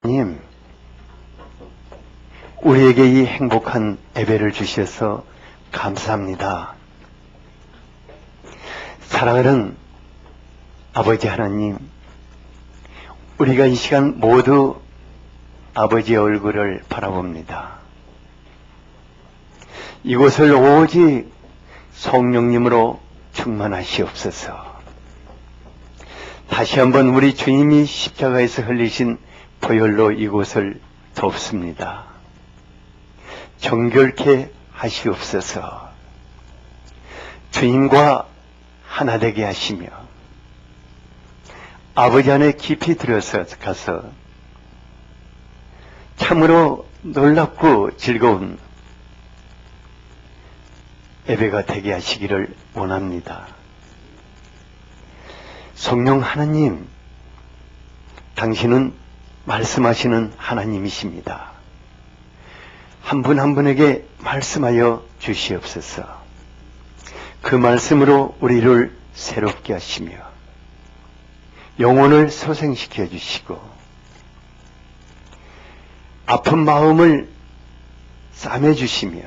하나님, 우리에게 이 행복한 예배를 주셔서 감사합니다. 사랑하는 아버지 하나님, 우리가 이 시간 모두 아버지의 얼굴을 바라봅니다. 이곳을 오직 성령님으로 충만하시옵소서. 다시 한번 우리 주님이 십자가에서 흘리신 보혈로 이곳을 덮습니다. 정결케 하시옵소서. 주님과 하나 되게 하시며 아버지 안에 깊이 들어가서 참으로 놀랍고 즐거운 예배가 되게 하시기를 원합니다. 성령 하나님, 당신은 말씀하시는 하나님이십니다. 한 분 한 분에게 말씀하여 주시옵소서. 그 말씀으로 우리를 새롭게 하시며 영혼을 소생시켜 주시고 아픈 마음을 싸매 주시며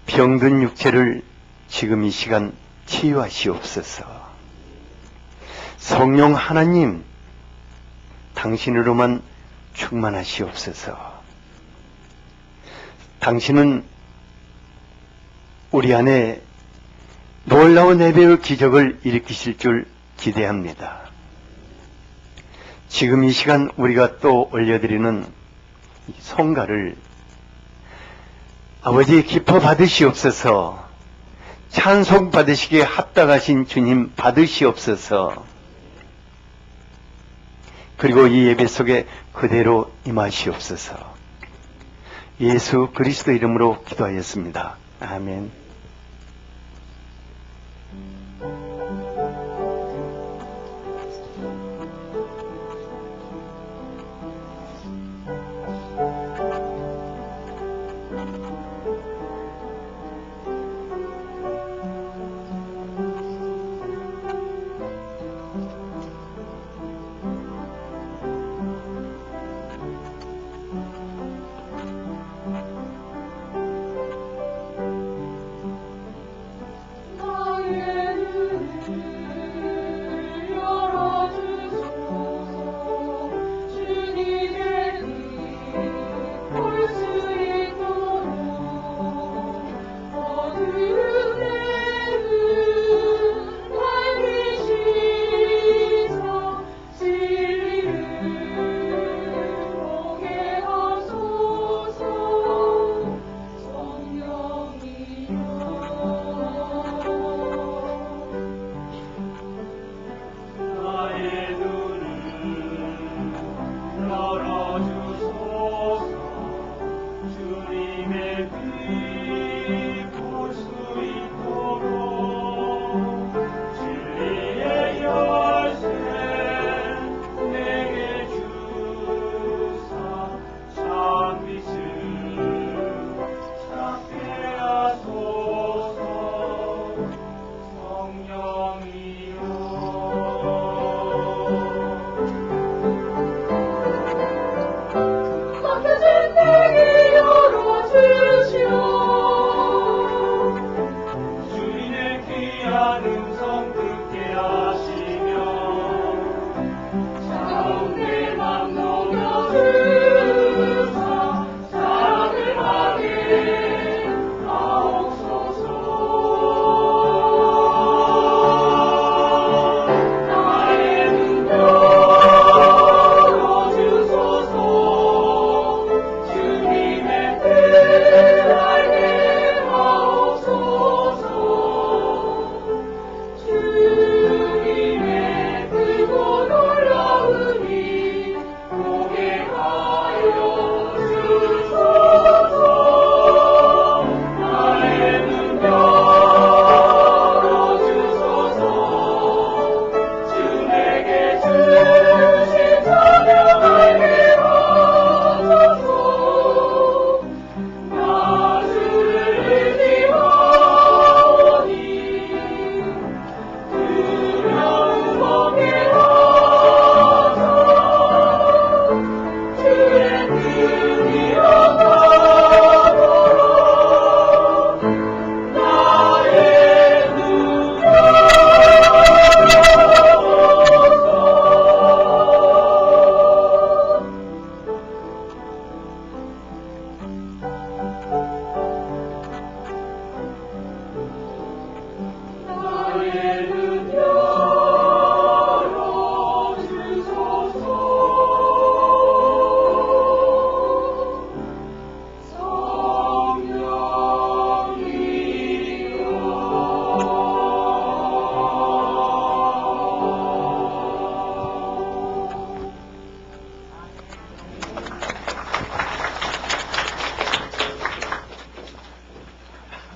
병든 육체를 지금 이 시간 치유하시옵소서. 성령 하나님, 당신으로만 충만하시옵소서. 당신은 우리 안에 놀라운 예배의 기적을 일으키실 줄 기대합니다. 지금 이 시간 우리가 또 올려드리는 성가를 아버지 기뻐 받으시옵소서. 찬송 받으시기에 합당하신 주님 받으시옵소서. 그리고 이 예배 속에 그대로 임하시옵소서. 예수 그리스도 이름으로 기도하였습니다. 아멘.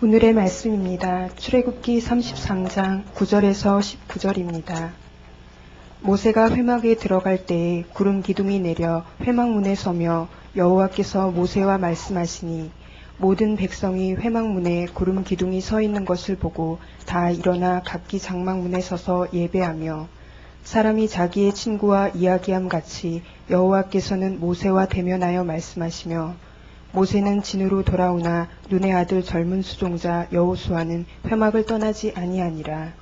오늘의 말씀입니다. 출애굽기 33장 9절에서 19절입니다. 모세가 회막에 들어갈 때에 구름 기둥이 내려 회막문에 서며 여호와께서 모세와 말씀하시니 모든 백성이 회막문에 구름 기둥이 서 있는 것을 보고 다 일어나 각기 장막문에 서서 예배하며 사람이 자기의 친구와 이야기함 같이 여호와께서는 모세와 대면하여 말씀하시며 모세는 진으로 돌아오나 눈의 아들 젊은 수종자 여호수아는 회막을 떠나지 아니하니라.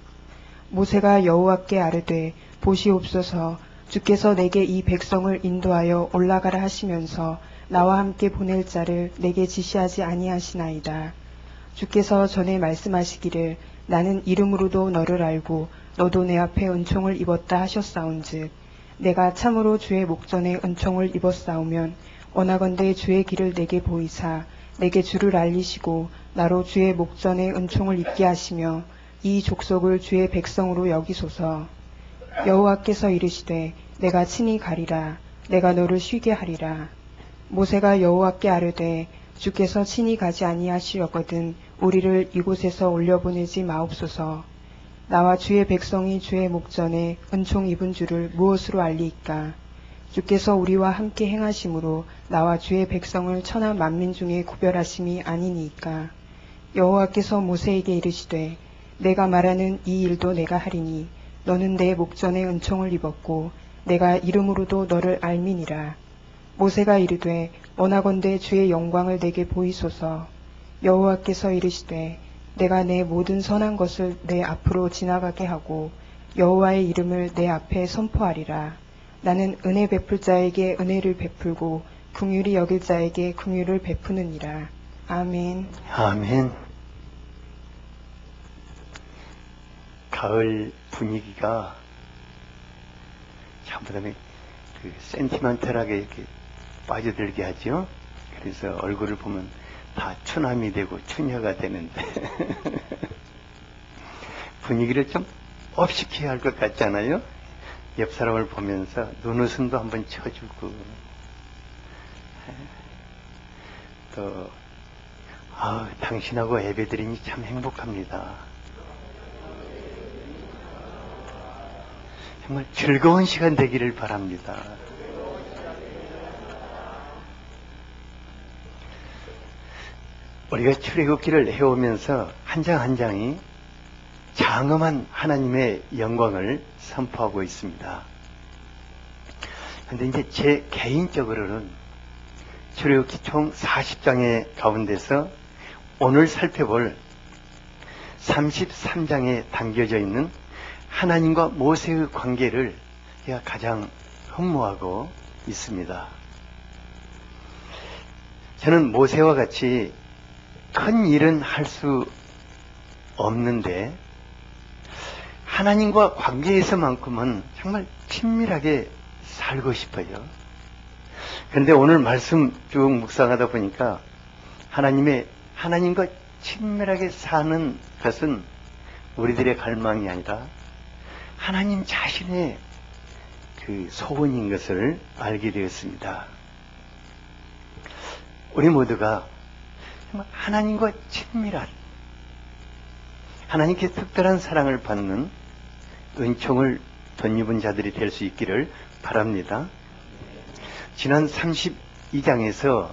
모세가 여호와께 아뢰되 보시옵소서 주께서 내게 이 백성을 인도하여 올라가라 하시면서 나와 함께 보낼 자를 내게 지시하지 아니하시나이다. 주께서 전에 말씀하시기를 나는 이름으로도 너를 알고 너도 내 앞에 은총을 입었다 하셨사온즉 내가 참으로 주의 목전에 은총을 입었사오면 원하건대 주의 길을 내게 보이사 내게 주를 알리시고 나로 주의 목전에 은총을 입게 하시며 이 족속을 주의 백성으로 여기소서. 여호와께서 이르시되 내가 친히 가리라. 내가 너를 쉬게 하리라. 모세가 여호와께 아뢰되 주께서 친히 가지 아니하시려거든 우리를 이곳에서 올려보내지 마옵소서. 나와 주의 백성이 주의 목전에 은총 입은 줄을 무엇으로 알리이까? 주께서 우리와 함께 행하심으로 나와 주의 백성을 천하 만민 중에 구별하심이 아니니이까. 여호와께서 모세에게 이르시되 내가 말하는 이 일도 내가 하리니 너는 내 목전에 은총을 입었고 내가 이름으로도 너를 알미니라. 모세가 이르되 원하건대 주의 영광을 내게 보이소서. 여호와께서 이르시되 내가 내 모든 선한 것을 내 앞으로 지나가게 하고 여호와의 이름을 내 앞에 선포하리라. 나는 은혜 베풀 자에게 은혜를 베풀고 긍휼히 여길 자에게 긍휼을 베푸느니라. 아멘. 아멘. 가을 분위기가 참 그다음에 그 센티멘탈하게 이렇게 빠져들게 하죠. 그래서 얼굴을 보면 다 추남이 되고 추녀가 되는데 분위기를 좀 업시켜야 할 것 같잖아요. 옆 사람을 보면서 눈웃음도 한번 쳐주고 또 당신하고 예배드리니 참 행복합니다. 정말 즐거운 시간 되기를 바랍니다. 우리가 출애굽기를 해오면서 한 장 한 장이 장엄한 하나님의 영광을 선포하고 있습니다. 그런데 이제 제 개인적으로는 출애굽기 총 40장의 가운데서 오늘 살펴볼 33장에 담겨져 있는 하나님과 모세의 관계를 제가 가장 흠모하고 있습니다. 저는 모세와 같이 큰 일은 할 수 없는데 하나님과 관계에서만큼은 정말 친밀하게 살고 싶어요. 그런데 오늘 말씀 쭉 묵상하다 보니까 하나님과 친밀하게 사는 것은 우리들의 갈망이 아니라 하나님 자신의 그 소원인 것을 알게 되었습니다. 우리 모두가 하나님과 친밀한, 하나님께 특별한 사랑을 받는 은총을 덧입은 자들이 될 수 있기를 바랍니다. 지난 32장에서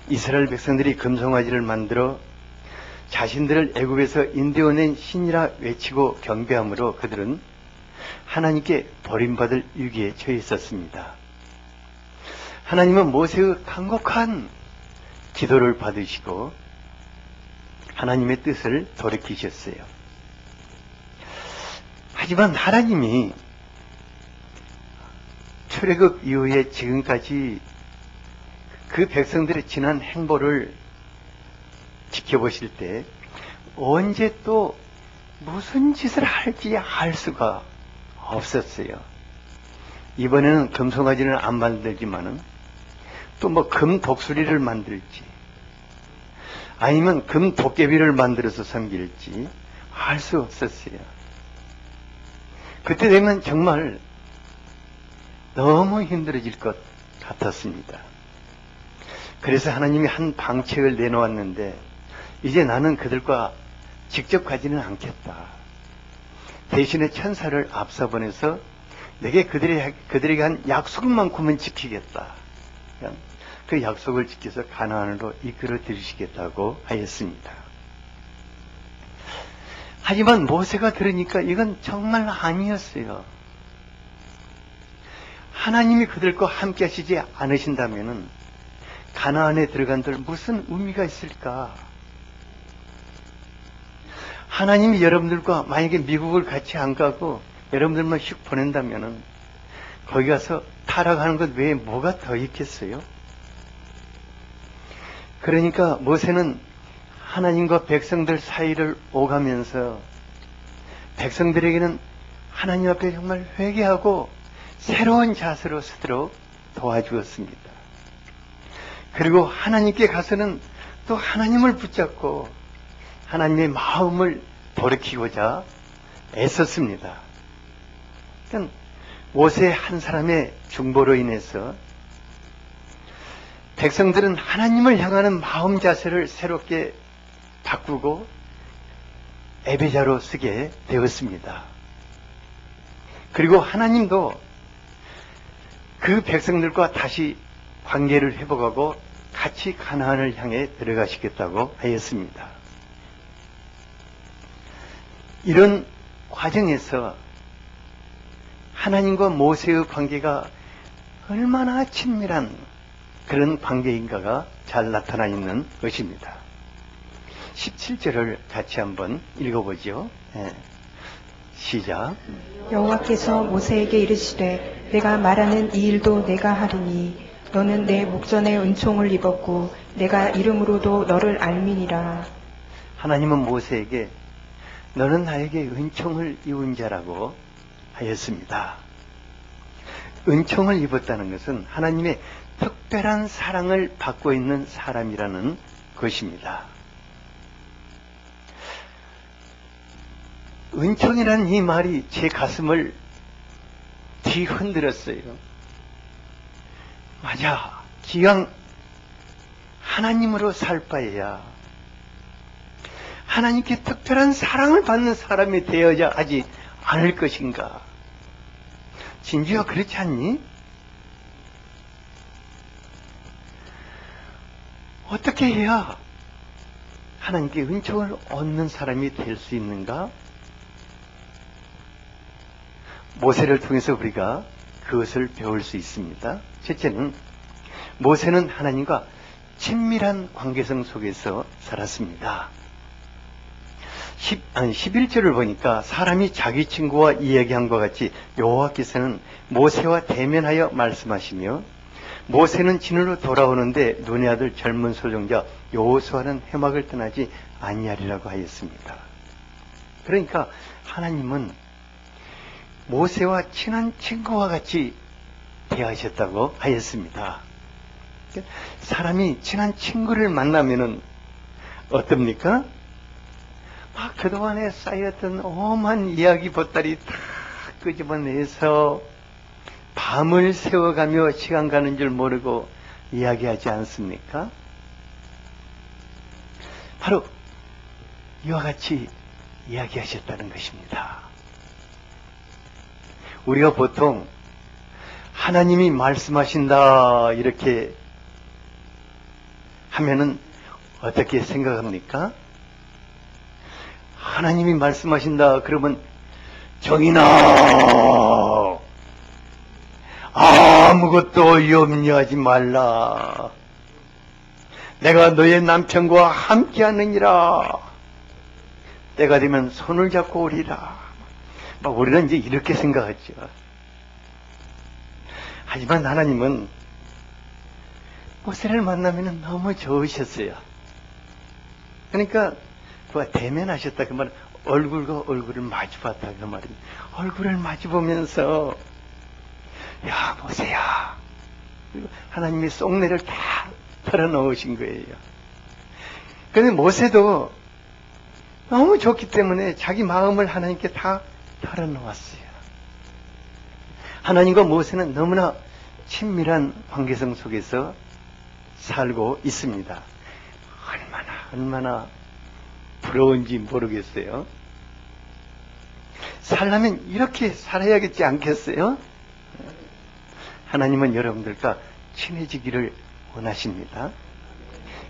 이스라엘 백성들이 금송아지를 만들어 자신들을 애굽에서 인도해낸 신이라 외치고 경배함으로 그들은 하나님께 버림받을 위기에 처해 있었습니다. 하나님은 모세의 간곡한 기도를 받으시고 하나님의 뜻을 돌이키셨어요. 하지만 하나님이 출애굽 이후에 지금까지 그 백성들의 지난 행보를 지켜보실 때 언제 또 무슨 짓을 할지 알 수가 없었어요. 이번에는 금송아지는 안 만들지만은 또 뭐 금 독수리를 만들지 아니면 금 도깨비를 만들어서 섬길지 알 수 없었어요. 그때 되면 정말 너무 힘들어질 것 같았습니다. 그래서 하나님이 한 방책을 내놓았는데 이제 나는 그들과 직접 가지는 않겠다. 대신에 천사를 앞서 보내서 내게 그들에게 한 약속만큼은 지키겠다. 그 약속을 지켜서 가나안으로 이끌어 들이시겠다고 하였습니다. 하지만 모세가 들으니까 이건 정말 아니었어요. 하나님이 그들과 함께 하시지 않으신다면 가나안에 들어간들 무슨 의미가 있을까? 하나님이 여러분들과 만약에 미국을 같이 안 가고 여러분들만 슉 보낸다면 거기 가서 타락하는 것 외에 뭐가 더 있겠어요? 그러니까 모세는 하나님과 백성들 사이를 오가면서 백성들에게는 하나님 앞에 정말 회개하고 새로운 자세로 서도록 도와주었습니다. 그리고 하나님께 가서는 또 하나님을 붙잡고 하나님의 마음을 돌이키고자 애썼습니다. 그러니까 모세 한 사람의 중보로 인해서 백성들은 하나님을 향하는 마음 자세를 새롭게 바꾸고 예배자로 쓰게 되었습니다. 그리고 하나님도 그 백성들과 다시 관계를 회복하고 같이 가나안을 향해 들어가시겠다고 하였습니다. 이런 과정에서 하나님과 모세의 관계가 얼마나 친밀한 그런 관계인가가 잘 나타나 있는 것입니다. 17절을 같이 한번 읽어보죠. 시작. 여호와께서 모세에게 이르시되 내가 말하는 이 일도 내가 하리니 너는 내 목전에 은총을 입었고 내가 이름으로도 너를 알미니라. 하나님은 모세에게 너는 나에게 은총을 입은 자라고 하였습니다. 은총을 입었다는 것은 하나님의 특별한 사랑을 받고 있는 사람이라는 것입니다. 은총이라는 이 말이 제 가슴을 뒤흔들었어요. 맞아. 기왕 하나님으로 살 바에야 하나님께 특별한 사랑을 받는 사람이 되어야 하지 않을 것인가. 진주야 그렇지 않니? 어떻게 해야 하나님께 은총을 얻는 사람이 될 수 있는가? 모세를 통해서 우리가 그것을 배울 수 있습니다. 첫째는 모세는 하나님과 친밀한 관계성 속에서 살았습니다. 11절을 보니까 사람이 자기 친구와 이야기한 것 같이 여호와께서는 모세와 대면하여 말씀하시며 모세는 진으로 돌아오는데 눈의 아들 젊은 소정자 여호수아는 회막을 떠나지 아니하리라고 하였습니다. 그러니까 하나님은 모세와 친한 친구와 같이 대하셨다고 하였습니다. 사람이 친한 친구를 만나면은 어떻습니까? 막 그동안에 쌓였던 오만 이야기 보따리 다 끄집어내서 밤을 새워가며 시간 가는 줄 모르고 이야기하지 않습니까? 바로 이와 같이 이야기하셨다는 것입니다. 우리가 보통 하나님이 말씀하신다 이렇게 하면은 어떻게 생각합니까? 하나님이 말씀하신다 그러면 정인아 아무것도 염려하지 말라. 내가 너의 남편과 함께하느니라. 때가 되면 손을 잡고 오리라. 막 우리는 이제 이렇게 생각하죠. 하지만 하나님은 모세를 만나면 너무 좋으셨어요. 그러니까 그와 대면하셨다 그 말은 얼굴과 얼굴을 마주봤다 그 말입니다. 얼굴을 마주보면서 야 모세야 그리고 하나님이 쏙내를 다 털어놓으신 거예요. 그런데 모세도 너무 좋기 때문에 자기 마음을 하나님께 다 털어놓았어요. 하나님과 모세는 너무나 친밀한 관계성 속에서 살고 있습니다. 얼마나 부러운지 모르겠어요. 살려면 이렇게 살아야겠지 않겠어요? 하나님은 여러분들과 친해지기를 원하십니다.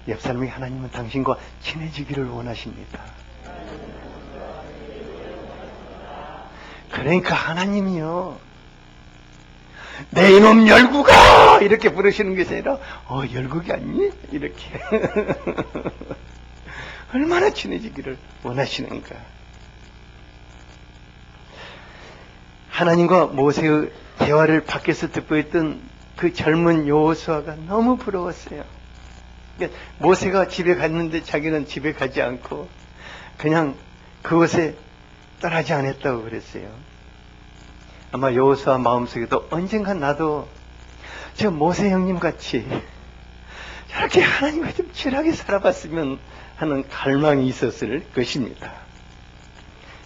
옆 사람이 하나님은 당신과 친해지기를 원하십니다. 그러니까 하나님이요, 내 이놈 열국아! 이렇게 부르시는 것이 아니라, 열국이 아니니? 이렇게. 얼마나 친해지기를 원하시는가. 하나님과 모세의 대화를 밖에서 듣고 있던 그 젊은 여호수아가 너무 부러웠어요. 그러니까 모세가 집에 갔는데 자기는 집에 가지 않고 그냥 그곳에 떠나지 않았다고 그랬어요. 아마 여호수아 마음속에도 언젠간 나도 저 모세 형님 같이 저렇게 하나님과 좀 친하게 살아봤으면 하는 갈망이 있었을 것입니다.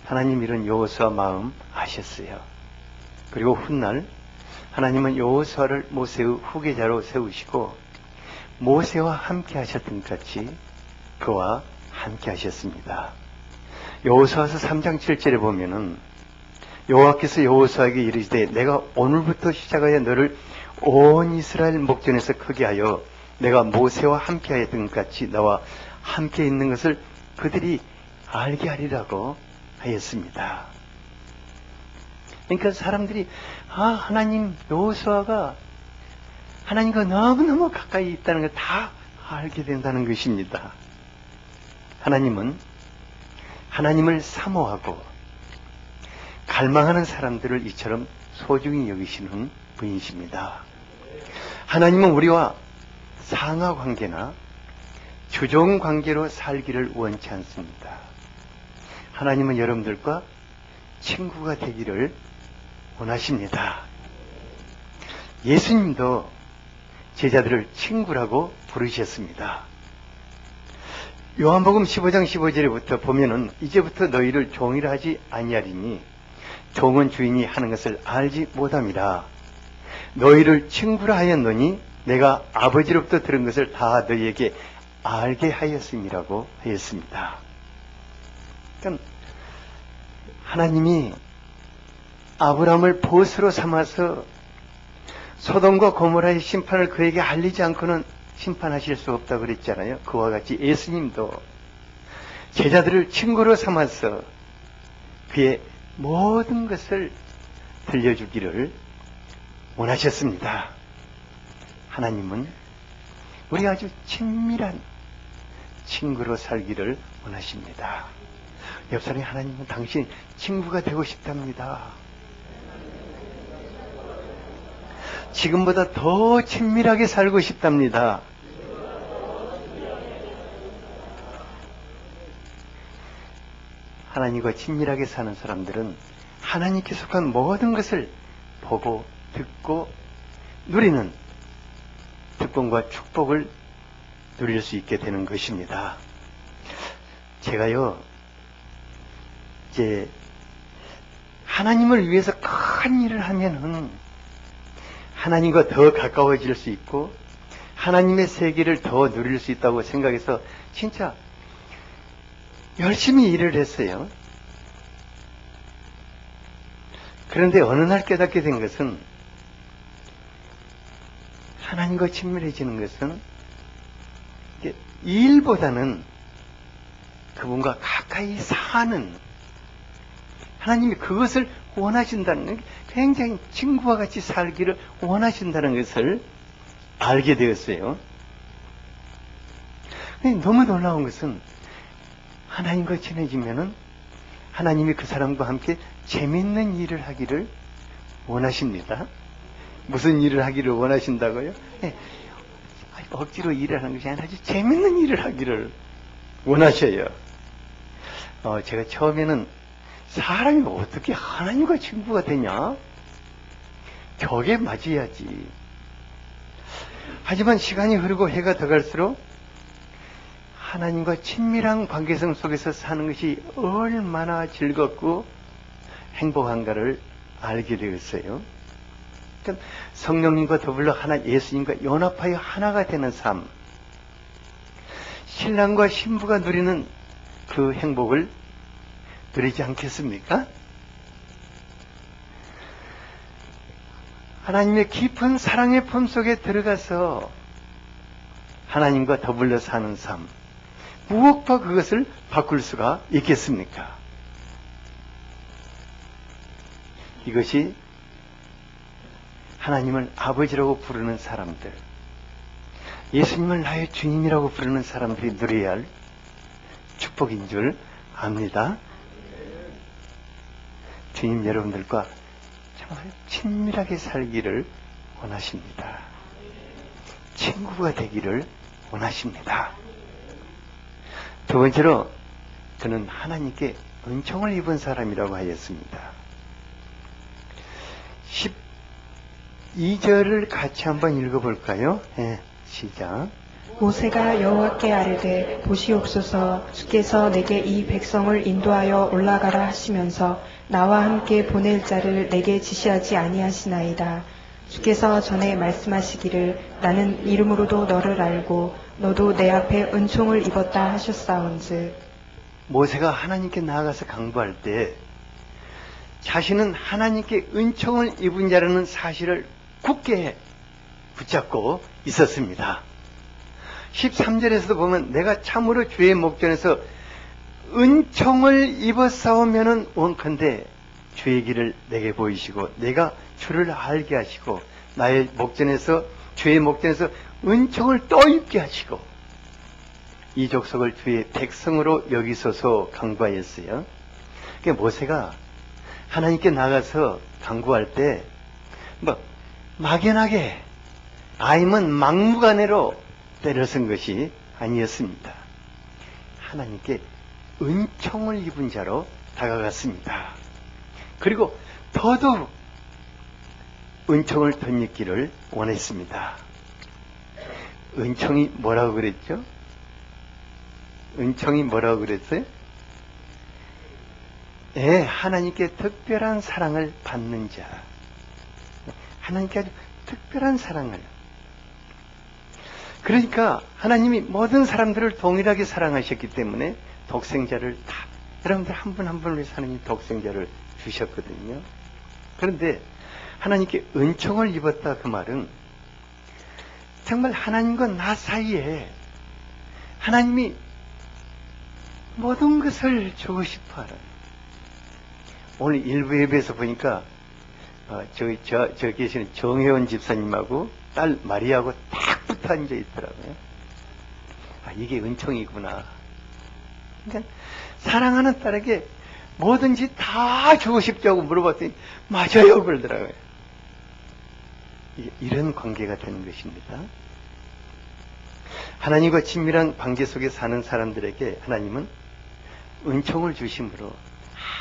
하나님 이런 여호수아 마음 아셨어요. 그리고 훗날 하나님은 여호수아를 모세의 후계자로 세우시고 모세와 함께 하셨던 것 같이 그와 함께 하셨습니다. 여호수아서 3장 7절에 보면은 여호와께서 여호수아에게 이르시되 내가 오늘부터 시작하여 너를 온 이스라엘 목전에서 크게 하여 내가 모세와 함께 하였던 것 같이 너와 함께 있는 것을 그들이 알게 하리라고 하였습니다. 그러니까 사람들이 하나님 여호수아가 하나님과 너무너무 가까이 있다는 걸 다 알게 된다는 것입니다. 하나님은 하나님을 사모하고 갈망하는 사람들을 이처럼 소중히 여기시는 분이십니다. 하나님은 우리와 상하 관계나 주종 관계로 살기를 원치 않습니다. 하나님은 여러분들과 친구가 되기를 원하십니다. 예수님도 제자들을 친구라고 부르셨습니다. 요한복음 15장 15절부터 보면은 이제부터 너희를 종이라 하지 아니하리니 종은 주인이 하는 것을 알지 못함이라. 너희를 친구라 하였노니 내가 아버지로부터 들은 것을 다 너희에게 알게 하였음이라고 하였습니다. 그러니까 하나님이 아브라함을 보스로 삼아서 소돔과 고모라의 심판을 그에게 알리지 않고는 심판하실 수 없다고 그랬잖아요. 그와 같이 예수님도 제자들을 친구로 삼아서 그의 모든 것을 들려주기를 원하셨습니다. 하나님은 우리 아주 친밀한 친구로 살기를 원하십니다. 옆 사람이 하나님은 당신 친구가 되고 싶답니다. 지금보다 더 친밀하게 살고 싶답니다. 하나님과 친밀하게 사는 사람들은 하나님께 속한 모든 것을 보고 듣고 누리는 특권과 축복을 누릴 수 있게 되는 것입니다. 제가요, 이제 하나님을 위해서 큰 일을 하면은 하나님과 더 가까워질 수 있고 하나님의 세계를 더 누릴 수 있다고 생각해서 진짜 열심히 일을 했어요. 그런데 어느 날 깨닫게 된 것은 하나님과 친밀해지는 것은 일보다는 그분과 가까이 사는, 하나님이 그것을 원하신다는, 굉장히 친구와 같이 살기를 원하신다는 것을 알게 되었어요. 너무 놀라운 것은 하나님과 친해지면은 하나님이 그 사람과 함께 재밌는 일을 하기를 원하십니다. 무슨 일을 하기를 원하신다고요? 네. 억지로 일을 하는 것이 아니라 아주 재밌는 일을 하기를 원하셔요. 제가 처음에는 사람이 어떻게 하나님과 친구가 되냐? 벽에 맞아야지. 하지만 시간이 흐르고 해가 더 갈수록 하나님과 친밀한 관계성 속에서 사는 것이 얼마나 즐겁고 행복한가를 알게 되었어요. 그러니까 성령님과 더불어 하나, 예수님과 연합하여 하나가 되는 삶, 신랑과 신부가 누리는 그 행복을 누리지 않겠습니까? 하나님의 깊은 사랑의 품 속에 들어가서 하나님과 더불어 사는 삶, 무엇과 그것을 바꿀 수가 있겠습니까? 이것이 하나님을 아버지라고 부르는 사람들, 예수님을 나의 주님이라고 부르는 사람들이 누려야 할 축복인 줄 압니다. 주님 여러분들과 정말 친밀하게 살기를 원하십니다. 친구가 되기를 원하십니다. 두 번째로 저는 하나님께 은총을 입은 사람이라고 하였습니다. 12절을 같이 한번 읽어볼까요? 네, 시작. 모세가 여호와께 아뢰되 보시옵소서 주께서 내게 이 백성을 인도하여 올라가라 하시면서 나와 함께 보낼 자를 내게 지시하지 아니하시나이다. 주께서 전에 말씀하시기를 나는 이름으로도 너를 알고 너도 내 앞에 은총을 입었다 하셨사온즉. 모세가 하나님께 나아가서 강구할 때 자신은 하나님께 은총을 입은 자라는 사실을 굳게 붙잡고 있었습니다. 13절에서도 보면 내가 참으로 주의 목전에서 은총을 입었사오면은 원컨대 주의 길을 내게 보이시고 내가 주를 알게 하시고 나의 목전에서 주의 목전에서 은총을 또 입게 하시고 이 족속을 주의 백성으로 여기소서 강구하였어요. 그러니까 모세가 하나님께 나가서 강구할 때 막연하게 아니면 막무가내로 때려선 것이 아니었습니다. 하나님께 은총을 입은 자로 다가갔습니다. 그리고 더더욱 은총을 덧입기를 원했습니다. 은총이 뭐라고 그랬죠? 은총이 뭐라고 그랬어요? 예, 하나님께 특별한 사랑을 받는 자. 하나님께 아주 특별한 사랑을. 그러니까 하나님이 모든 사람들을 동일하게 사랑하셨기 때문에 독생자를 다, 여러분들 한 분 한 분을 위해서 하나님이 독생자를 주셨거든요. 그런데 하나님께 은총을 입었다 그 말은 정말 하나님과 나 사이에 하나님이 모든 것을 주고 싶어 하는. 오늘 일부 예배에서 보니까 저 계시는 정혜원 집사님하고 딸 마리아하고 딱 붙어 앉아 있더라고요. 아, 이게 은총이구나. 그러니까 사랑하는 딸에게 뭐든지 다 주고 싶다고 물어봤더니 맞아요 그러더라고요. 이런 관계가 되는 것입니다. 하나님과 친밀한 관계 속에 사는 사람들에게 하나님은 은총을 주심으로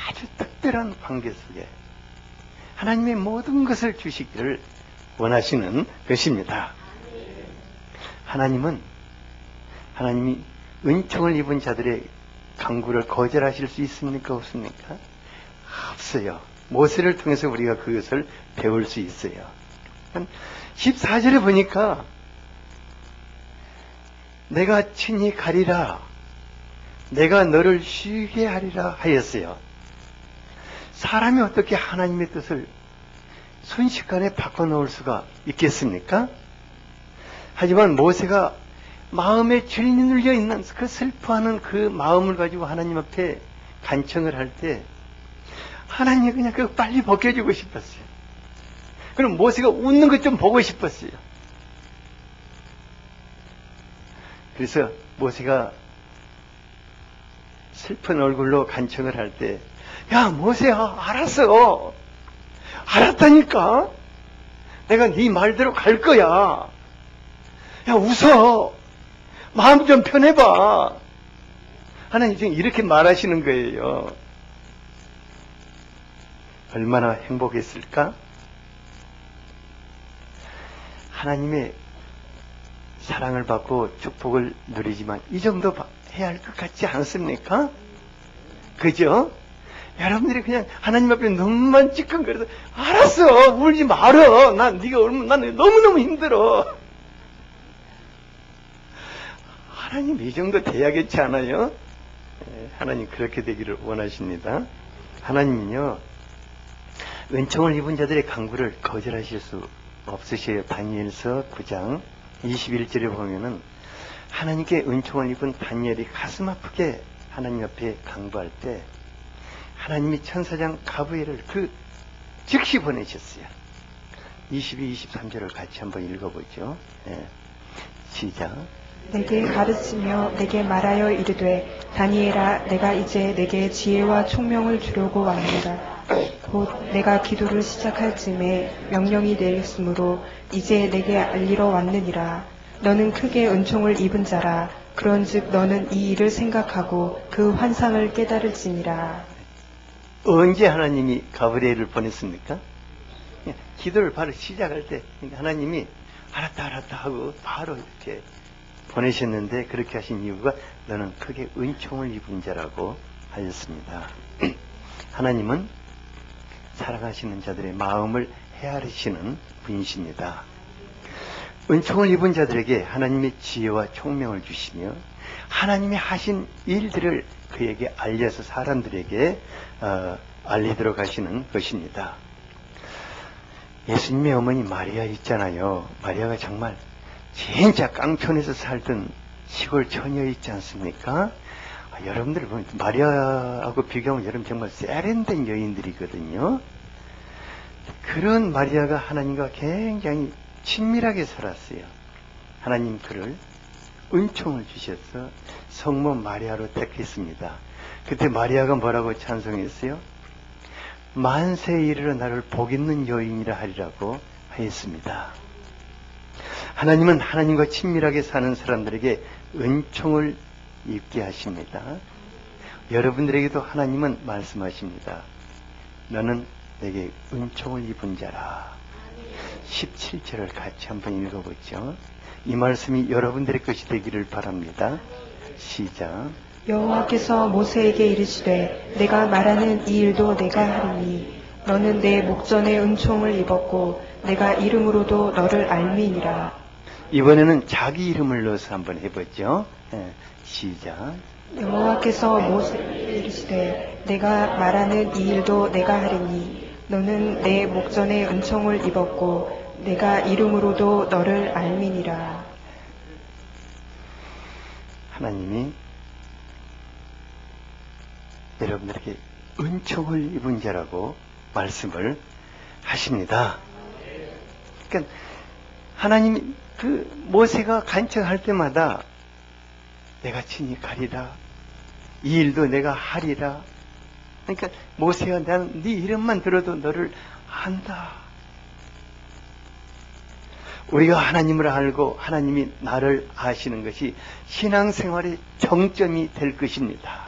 아주 특별한 관계 속에 하나님의 모든 것을 주시기를 원하시는 것입니다. 하나님이 은총을 입은 자들의 간구를 거절하실 수 있습니까? 없습니까? 없어요. 모세를 통해서 우리가 그것을 배울 수 있어요. 14절에 보니까 내가 친히 가리라 내가 너를 쉬게 하리라 하였어요. 사람이 어떻게 하나님의 뜻을 순식간에 바꿔놓을 수가 있겠습니까? 하지만 모세가 마음에 진이 눌려 있는 그 슬퍼하는 그 마음을 가지고 하나님 앞에 간청을 할 때 하나님이 그냥 그거 빨리 벗겨주고 싶었어요. 그럼 모세가 웃는 것 좀 보고 싶었어요. 그래서 모세가 슬픈 얼굴로 간청을 할 때, 야 모세야 알았어. 알았다니까. 내가 네 말대로 갈 거야. 야 웃어. 마음 좀 편해봐. 하나님 지금 이렇게 말하시는 거예요. 얼마나 행복했을까? 하나님의 사랑을 받고 축복을 누리지만 이 정도 해야 할 것 같지 않습니까? 그죠? 여러분들이 그냥 하나님 앞에 눈만 찌끈거려서 알았어 울지 말어 난 네가 울면 난 너무너무 힘들어. 하나님 이 정도 돼야겠지 않아요? 하나님 그렇게 되기를 원하십니다. 하나님은요, 은총을 입은 자들의 간구를 거절하실 수 없으셔요. 다니엘서 9장 21절에 보면은 하나님께 은총을 입은 다니엘이 가슴 아프게 하나님 앞에 간구할 때 하나님이 천사장 가브리엘을 즉시 보내셨어요. 22, 23절을 같이 한번 읽어보죠. 시작. 내게 가르치며 내게 말하여 이르되 다니엘아 내가 이제 내게 지혜와 총명을 주려고 왔노라. 곧 내가 기도를 시작할 즈음에 명령이 내렸으므로 이제 내게 알리러 왔느니라. 너는 크게 은총을 입은 자라. 그런즉 너는 이 일을 생각하고 그 환상을 깨달을지니라. 언제 하나님이 가브리엘을 보냈습니까? 기도를 바로 시작할 때 하나님이 알았다 하고 바로 이렇게 보내셨는데, 그렇게 하신 이유가 너는 크게 은총을 입은 자라고 하였습니다. 하나님은 살아가시는 자들의 마음을 헤아리시는 분이십니다. 은총을 입은 자들에게 하나님의 지혜와 총명을 주시며 하나님이 하신 일들을 그에게 알려서 사람들에게 알리도록 하시는 것입니다. 예수님의 어머니 마리아 있잖아요. 마리아가 정말 진짜 깡촌에서 살던 시골 처녀 있지 않습니까? 여러분들 보면 마리아하고 비교하면 여러분 정말 세련된 여인들이거든요. 그런 마리아가 하나님과 굉장히 친밀하게 살았어요. 하나님 그를 은총을 주셔서 성모 마리아로 택했습니다. 그때 마리아가 뭐라고 찬송했어요? 만세에 이르러 나를 복 있는 여인이라 하리라고 하였습니다. 하나님은 하나님과 친밀하게 사는 사람들에게 은총을 입게 하십니다. 여러분들에게도 하나님은 말씀하십니다. 너는 내게 은총을 입은 자라. 17절을 같이 한번 읽어보죠. 이 말씀이 여러분들의 것이 되기를 바랍니다. 시작. 여호와께서 모세에게 이르시되 내가 말하는 이 일도 내가 하리니 너는 내 목전에 은총을 입었고 내가 이름으로도 너를 알미니라. 이번에는 자기 이름을 넣어서 한번 해보죠. 시작. 여호와께서 모세에게 이르시되 내가 말하는 이 일도 내가 하리니 너는 내 목전에 은총을 입었고 내가 이름으로도 너를 알미니라. 하나님이 여러분들에게 은총을 입은 자라고 말씀을 하십니다. 그러니까 하나님이 모세가 간청할 때마다 내가 친히 가리라, 이 일도 내가 하리라. 그러니까 모세가 나는 네 이름만 들어도 너를 안다. 우리가 하나님을 알고 하나님이 나를 아시는 것이 신앙생활의 정점이 될 것입니다.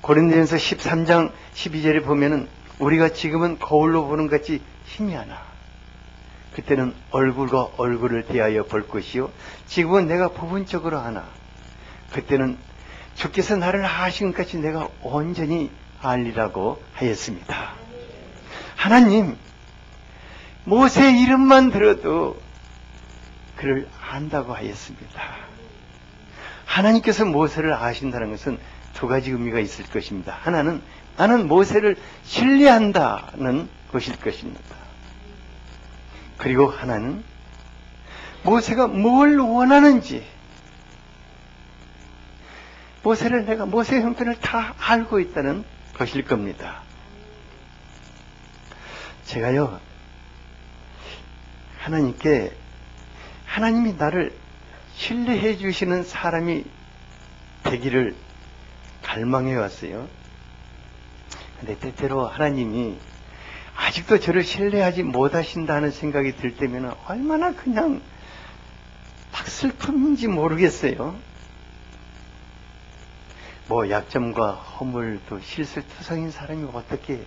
고린도전서 13장 12절에 보면은 우리가 지금은 거울로 보는 것 같이 희미하나 그때는 얼굴과 얼굴을 대하여 볼 것이요 지금은 내가 부분적으로 하나 그때는 주께서 나를 아신 것 같이 내가 온전히 알리라고 하였습니다. 하나님 모세 이름만 들어도 그를 안다고 하였습니다. 하나님께서 모세를 아신다는 것은 두 가지 의미가 있을 것입니다. 하나는 나는 모세를 신뢰한다는 것일 것입니다. 그리고 하나는 모세가 뭘 원하는지 내가 모세의 형편을 다 알고 있다는 것일 겁니다. 제가요 하나님이 나를 신뢰해 주시는 사람이 되기를 갈망해 왔어요. 근데 때때로 하나님이 아직도 저를 신뢰하지 못하신다는 생각이 들 때면 얼마나 그냥 슬픔인지 모르겠어요. 약점과 허물도 실수투성인 사람이 어떻게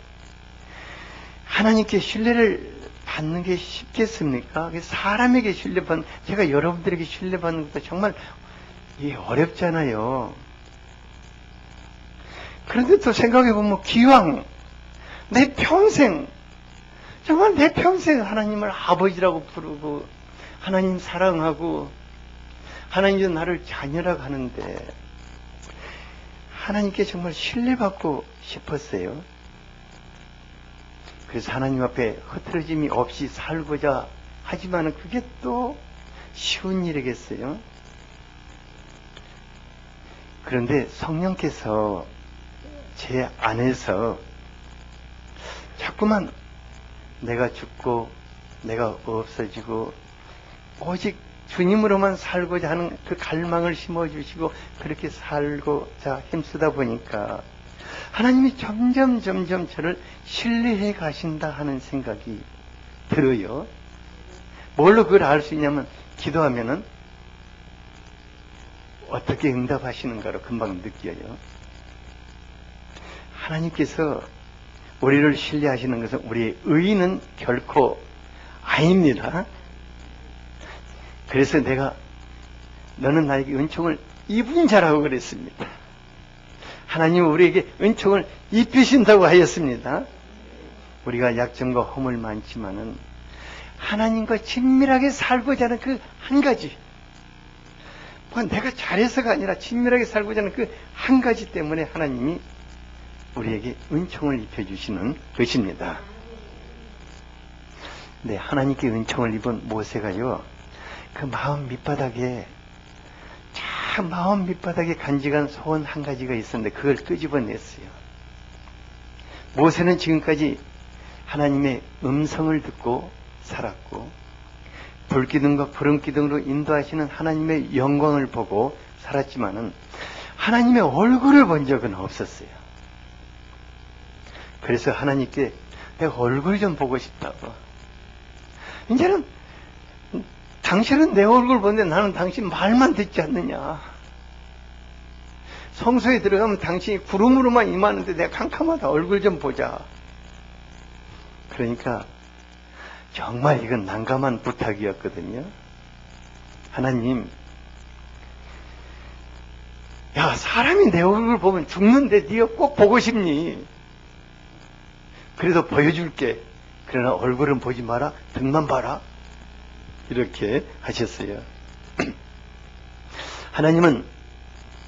하나님께 신뢰를 받는 게 쉽겠습니까? 사람에게 신뢰받는, 제가 여러분들에게 신뢰받는 것도 정말 어렵잖아요. 그런데 또 생각해보면 기왕 내 평생 하나님을 아버지라고 부르고 하나님 사랑하고 하나님도 나를 자녀라고 하는데 하나님께 정말 신뢰받고 싶었어요. 그래서 하나님 앞에 흐트러짐이 없이 살고자 하지만 그게 또 쉬운 일이겠어요. 그런데 성령께서 제 안에서 자꾸만 내가 죽고 내가 없어지고 오직 주님으로만 살고자 하는 그 갈망을 심어주시고 그렇게 살고자 힘쓰다 보니까 하나님이 점점 저를 신뢰해 가신다 하는 생각이 들어요. 뭘로 그걸 알 수 있냐면 기도하면은 어떻게 응답하시는가로 금방 느껴요. 하나님께서 우리를 신뢰하시는 것은 우리의 의는 결코 아닙니다. 그래서 내가 너는 나에게 은총을 입은 자라고 그랬습니다. 하나님은 우리에게 은총을 입히신다고 하였습니다. 우리가 약점과 허물 많지만은 하나님과 친밀하게 살고자 하는 그 한 가지, 내가 잘해서가 아니라 친밀하게 살고자 하는 그 한 가지 때문에 하나님이 우리에게 은총을 입혀주시는 것입니다. 네, 하나님께 은총을 입은 모세가요, 그 마음 밑바닥에 간직한 소원 한 가지가 있었는데 그걸 끄집어냈어요. 모세는 지금까지 하나님의 음성을 듣고 살았고 불기둥과 구름기둥으로 인도하시는 하나님의 영광을 보고 살았지만은 하나님의 얼굴을 본 적은 없었어요. 그래서 하나님께 내가 얼굴 좀 보고 싶다고. 이제는 당신은 내 얼굴 보는데 나는 당신 말만 듣지 않느냐. 성소에 들어가면 당신이 구름으로만 임하는데 내가 캄캄하다. 얼굴 좀 보자. 그러니까 정말 이건 난감한 부탁이었거든요. 하나님, 야, 사람이 내 얼굴 보면 죽는데 네가 꼭 보고 싶니? 그래도 보여줄게. 그러나 얼굴은 보지 마라. 등만 봐라. 이렇게 하셨어요. 하나님은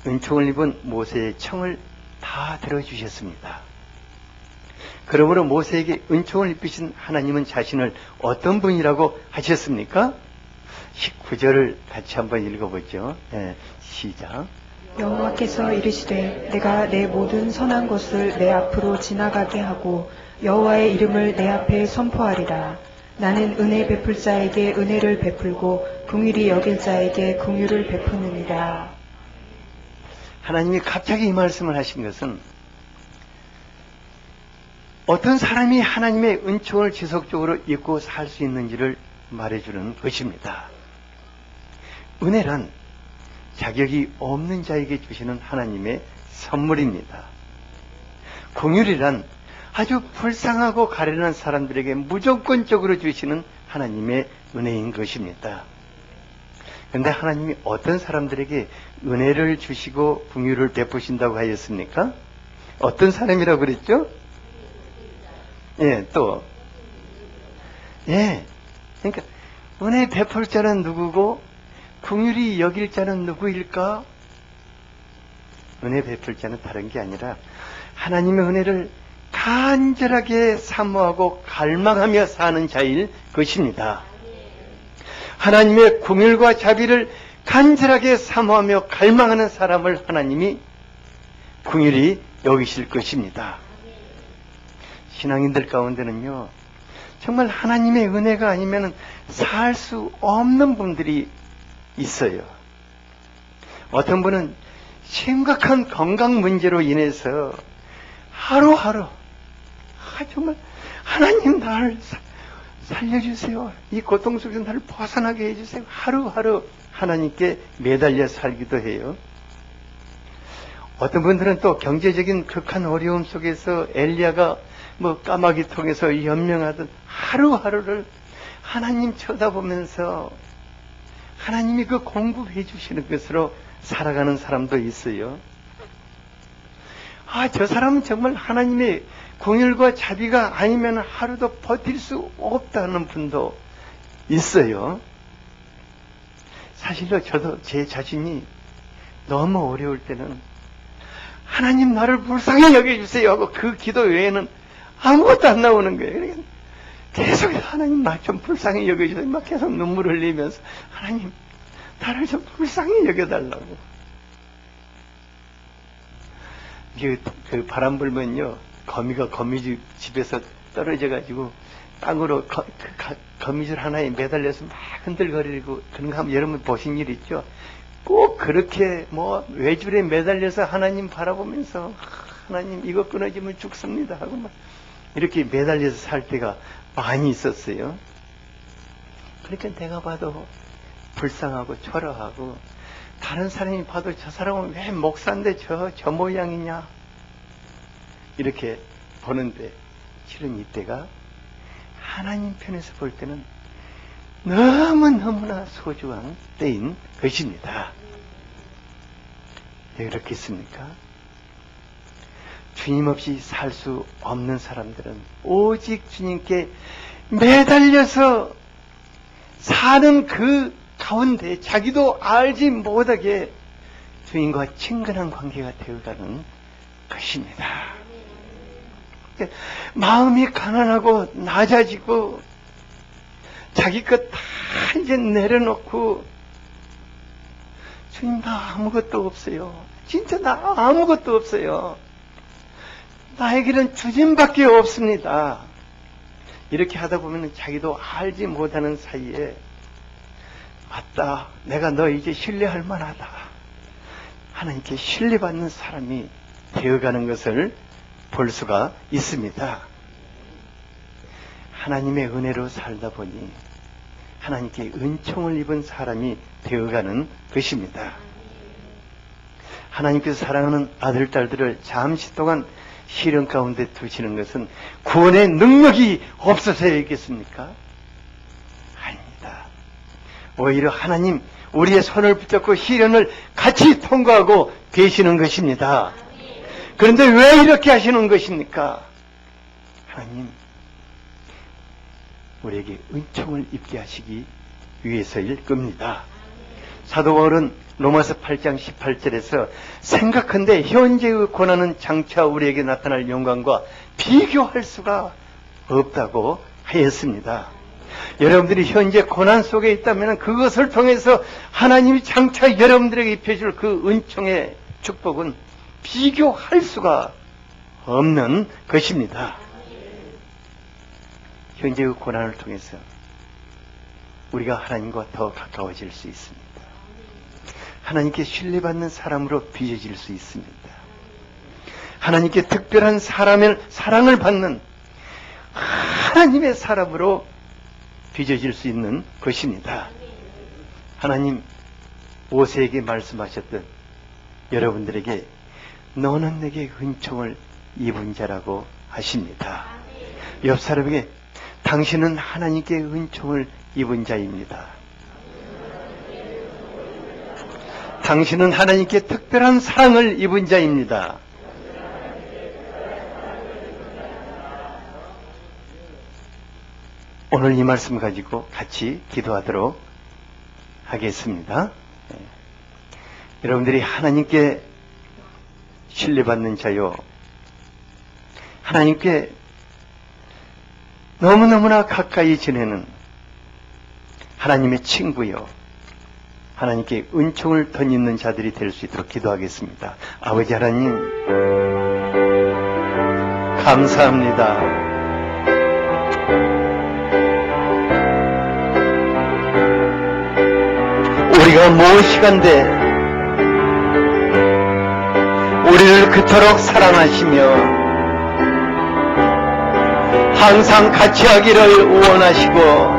은총을 입은 모세의 청을 다 들어주셨습니다. 그러므로 모세에게 은총을 입히신 하나님은 자신을 어떤 분이라고 하셨습니까? 19절을 같이 한번 읽어보죠. 네, 시작. 여호와께서 이르시되 내가 내 모든 선한 것을 내 앞으로 지나가게 하고 여호와의 이름을 내 앞에 선포하리라. 나는 은혜 베풀 자에게 은혜를 베풀고 긍휼히 여길 자에게 긍휼을 베푸느니라. 하나님이 갑자기 이 말씀을 하신 것은 어떤 사람이 하나님의 은총을 지속적으로 입고 살 수 있는지를 말해주는 것입니다. 은혜란 자격이 없는 자에게 주시는 하나님의 선물입니다. 긍휼이란 아주 불쌍하고 가련한 사람들에게 무조건적으로 주시는 하나님의 은혜인 것입니다. 그런데 하나님이 어떤 사람들에게 은혜를 주시고 긍휼을 베푸신다고 하였습니까? 어떤 사람이라고 그랬죠? 예, 또. 예. 그러니까 은혜 베풀 자는 누구고 긍휼히 여길 자는 누구일까? 은혜 베풀 자는 다른 게 아니라 하나님의 은혜를 간절하게 사모하고 갈망하며 사는 자일 것입니다. 하나님의 긍휼과 자비를 간절하게 사모하며 갈망하는 사람을 하나님이 긍휼히 여기실 것입니다. 신앙인들 가운데는요, 정말 하나님의 은혜가 아니면 살 수 없는 분들이 있어요. 어떤 분은 심각한 건강 문제로 인해서 하루하루 정말 하나님 나를 살려주세요. 이 고통 속에서 나를 벗어나게 해주세요. 하루하루 하나님께 매달려 살기도 해요. 어떤 분들은 또 경제적인 극한 어려움 속에서 엘리야가 까마귀 통해서 연명하듯 하루하루를 하나님 쳐다보면서 하나님이 그 공급해 주시는 것으로 살아가는 사람도 있어요. 저 사람은 정말 하나님의 긍휼과 자비가 아니면 하루도 버틸 수 없다는 분도 있어요. 사실로 저도 제 자신이 너무 어려울 때는 하나님 나를 불쌍히 여겨주세요 하고 그 기도 외에는 아무것도 안 나오는 거예요. 그러니까 계속 하나님 나 좀 불쌍히 여겨주세요. 막 계속 눈물 흘리면서 하나님 나를 좀 불쌍히 여겨달라고. 그 바람 불면요, 거미줄 집에서 떨어져가지고 땅으로 거미줄 하나에 매달려서 막 흔들거리고 그런 거 하면 여러분 보신 일 있죠? 꼭 그렇게 외줄에 매달려서 하나님 바라보면서 하나님 이거 끊어지면 죽습니다 하고 막 이렇게 매달려서 살 때가 많이 있었어요. 그러니까 내가 봐도 불쌍하고 초라하고 다른 사람이 봐도 저 사람은 왜 목사인데 저 모양이냐 이렇게 보는데 실은 이때가 하나님 편에서 볼 때는 너무너무나 소중한 때인 것입니다. 왜 그렇겠습니까? 주님 없이 살 수 없는 사람들은 오직 주님께 매달려서 사는 그 가운데 자기도 알지 못하게 주님과 친근한 관계가 되어가는 것입니다. 마음이 가난하고 낮아지고 자기 것 다 이제 내려놓고 주님 나 아무것도 없어요. 진짜 나 아무것도 없어요. 나에게는 주님밖에 없습니다. 이렇게 하다 보면 자기도 알지 못하는 사이에 맞다. 내가 너 이제 신뢰할 만하다. 하나님께 신뢰받는 사람이 되어가는 것을 볼 수가 있습니다. 하나님의 은혜로 살다 보니 하나님께 은총을 입은 사람이 되어가는 것입니다. 하나님께서 사랑하는 아들, 딸들을 잠시 동안 시련 가운데 두시는 것은 구원의 능력이 없어서야겠습니까? 아닙니다. 오히려 하나님 우리의 손을 붙잡고 시련을 같이 통과하고 계시는 것입니다. 그런데 왜 이렇게 하시는 것입니까? 하나님 우리에게 은총을 입게 하시기 위해서일 겁니다. 사도 바울은 로마서 8장 18절에서 생각한데 현재의 고난은 장차 우리에게 나타날 영광과 비교할 수가 없다고 하였습니다. 여러분들이 현재 고난 속에 있다면 그것을 통해서 하나님이 장차 여러분들에게 입혀줄 그 은총의 축복은 비교할 수가 없는 것입니다. 현재의 고난을 통해서 우리가 하나님과 더 가까워질 수 있습니다. 하나님께 신뢰받는 사람으로 빚어질 수 있습니다. 하나님께 특별한 사랑을 받는 하나님의 사람으로 빚어질 수 있는 것입니다. 하나님 모세에게 말씀하셨던 여러분들에게 너는 내게 은총을 입은 자라고 하십니다. 옆 사람에게 당신은 하나님께 은총을 입은 자입니다. 당신은 하나님께 특별한 사랑을 입은 자입니다. 오늘 이 말씀 가지고 같이 기도하도록 하겠습니다. 여러분들이 하나님께 신뢰받는 자요, 하나님께 너무너무나 가까이 지내는 하나님의 친구요, 하나님께 은총을 덧입는 자들이 될 수 있도록 기도하겠습니다. 아버지 하나님, 감사합니다. 우리가 무엇이간데 우리를 그토록 사랑하시며 항상 같이 하기를 원하시고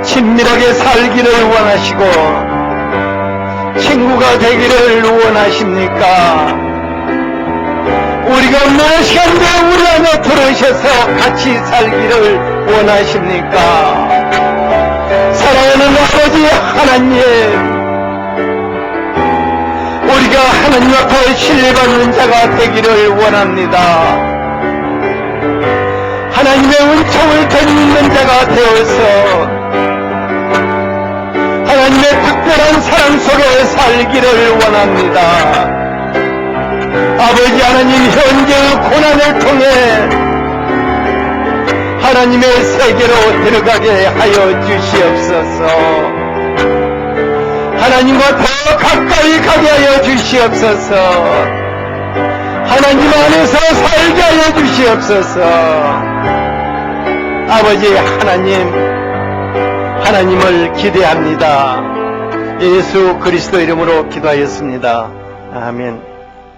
친밀하게 살기를 원하시고 친구가 되기를 원하십니까? 우리가 무엇이간데 우리 안에 들어오셔서 같이 살기를 원하십니까? 사랑하는 아버지 하나님, 우리가 하나님 앞에 신뢰받는 자가 되기를 원합니다. 하나님의 은총을 덧입는 자가 되어서 하나님의 특별한 사랑 속에 살기를 원합니다. 아버지 하나님, 현재의 고난을 통해 하나님의 세계로 들어가게 하여 주시옵소서. 하나님과 더 가까이 가게 하여 주시옵소서. 하나님 안에서 살게 하여 주시옵소서. 아버지 하나님, 하나님을 기대합니다. 예수 그리스도 이름으로 기도하였습니다. 아멘.